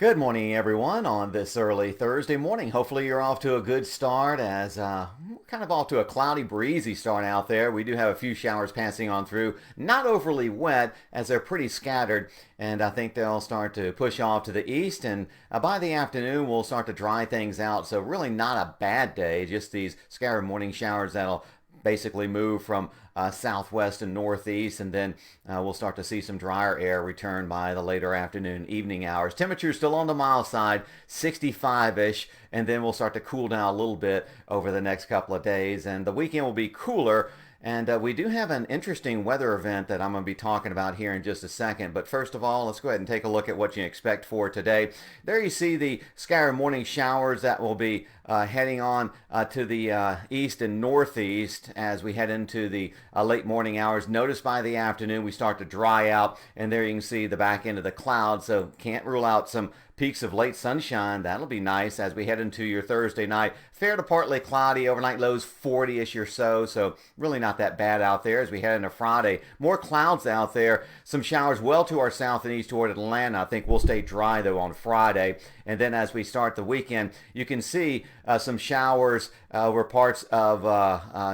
Good morning, everyone, on this early Thursday morning. Hopefully, you're off to a good start as we're kind of off to a cloudy, breezy start out there. We do have a few showers passing on through, not overly wet as they're pretty scattered, and I think they'll start to push off to the east. And by the afternoon, we'll start to dry things out. So, really, not a bad day, just these scattered morning showers that'll basically move from southwest and northeast, and then we'll start to see some drier air return by the later afternoon, evening hours. Temperatures still on the mild side, 65-ish, and then we'll start to cool down a little bit over the next couple of days, and the weekend will be cooler. And we do have an interesting weather event that I'm going to be talking about here in just a second. But first of all, let's go ahead and take a look at what you expect for today. There you see the scattered morning showers that will be heading on to the east and northeast as we head into the late morning hours. Notice by the afternoon we start to dry out, and there you can see the back end of the clouds. So can't rule out some peaks of late sunshine. That'll be nice as we head into your Thursday night. Fair to partly cloudy, overnight lows 40-ish or so, so really not that bad out there as we head into Friday. More clouds out there, some showers well to our south and east toward Atlanta. I think we'll stay dry though on Friday. And then as we start the weekend, you can see some showers over parts of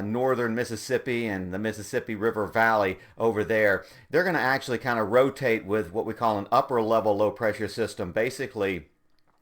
northern Mississippi and the Mississippi River Valley over there. They're going to actually kind of rotate with what we call an upper level low pressure system. Basically,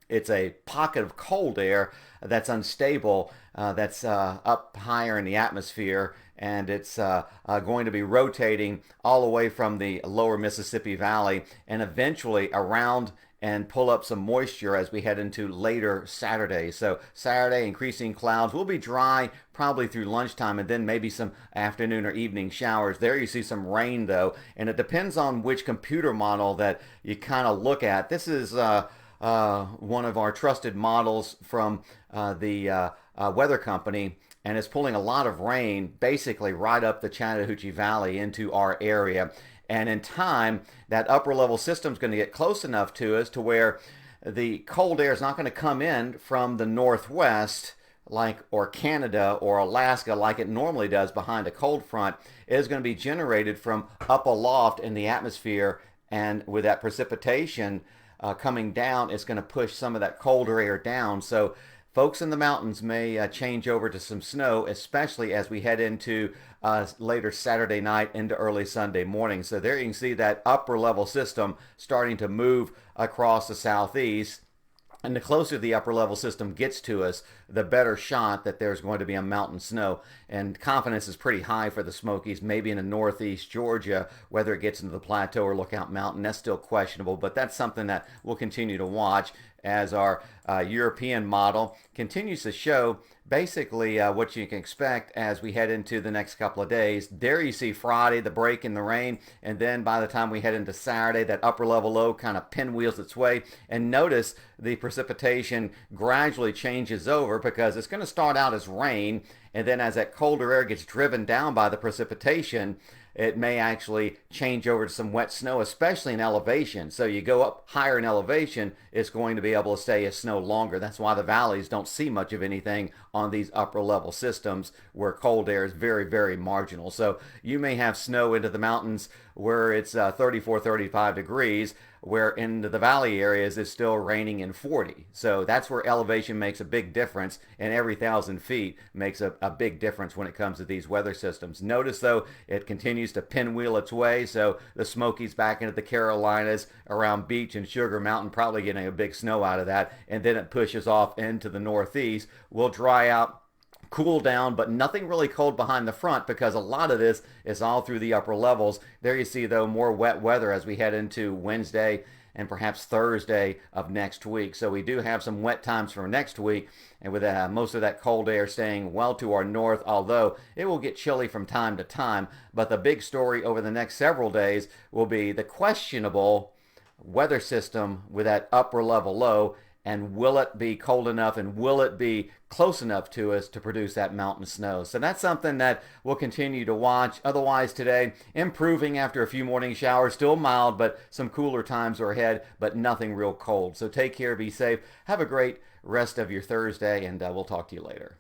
it's a pocket of cold air that's unstable, that's up higher in the atmosphere, and it's going to be rotating all the way from the lower Mississippi Valley and eventually around and pull up some moisture as we head into later Saturday. So Saturday, increasing clouds. Will be dry probably through lunchtime, and then maybe some afternoon or evening showers. There you see some rain though, and it depends on which computer model that you kind of look at. This is one of our trusted models from the weather company, and it's pulling a lot of rain basically right up the Chattahoochee Valley into our area. And in time, that upper level system is going to get close enough to us to where the cold air is not going to come in from the northwest or Canada or Alaska like it normally does behind a cold front. It is going to be generated from up aloft in the atmosphere, and with that precipitation coming down, it's going to push some of that colder air down. So folks in the mountains may change over to some snow, especially as we head into later Saturday night into early Sunday morning. So there you can see that upper level system starting to move across the southeast. And the closer the upper level system gets to us, the better shot that there's going to be a mountain snow. And confidence is pretty high for the Smokies, maybe in the northeast Georgia. Whether it gets into the plateau or Lookout Mountain, that's still questionable, but that's something that we'll continue to watch as our European model continues to show basically what you can expect as we head into the next couple of days. There you see Friday, the break in the rain, and then by the time we head into Saturday, that upper level low kind of pinwheels its way. And notice the precipitation gradually changes over because it's going to start out as rain, and then as that colder air gets driven down by the precipitation, it may actually change over to some wet snow, especially in elevation. So you go up higher in elevation, it's going to be able to stay as snow longer. That's why the valleys don't see much of anything on these upper level systems where cold air is very, very marginal. So you may have snow into the mountains where it's 34, 35 degrees, where in the valley areas it's still raining in 40. So that's where elevation makes a big difference, and every 1,000 feet makes a big difference when it comes to these weather systems. Notice though, it continues to pinwheel its way, so the Smokies back into the Carolinas around Beach and Sugar Mountain probably getting a big snow out of that, and then it pushes off into the northeast. Will dry out, cool down, but nothing really cold behind the front because a lot of this is all through the upper levels. There you see though more wet weather as we head into Wednesday and perhaps Thursday of next week. So we do have some wet times for next week, and with most of that cold air staying well to our north, although it will get chilly from time to time. But the big story over the next several days will be the questionable weather system with that upper level low, and will it be cold enough and will it be close enough to us to produce that mountain snow? So that's something that we'll continue to watch. Otherwise today, improving after a few morning showers, still mild, but some cooler times are ahead, but nothing real cold. So take care, be safe, have a great rest of your Thursday, and we'll talk to you later.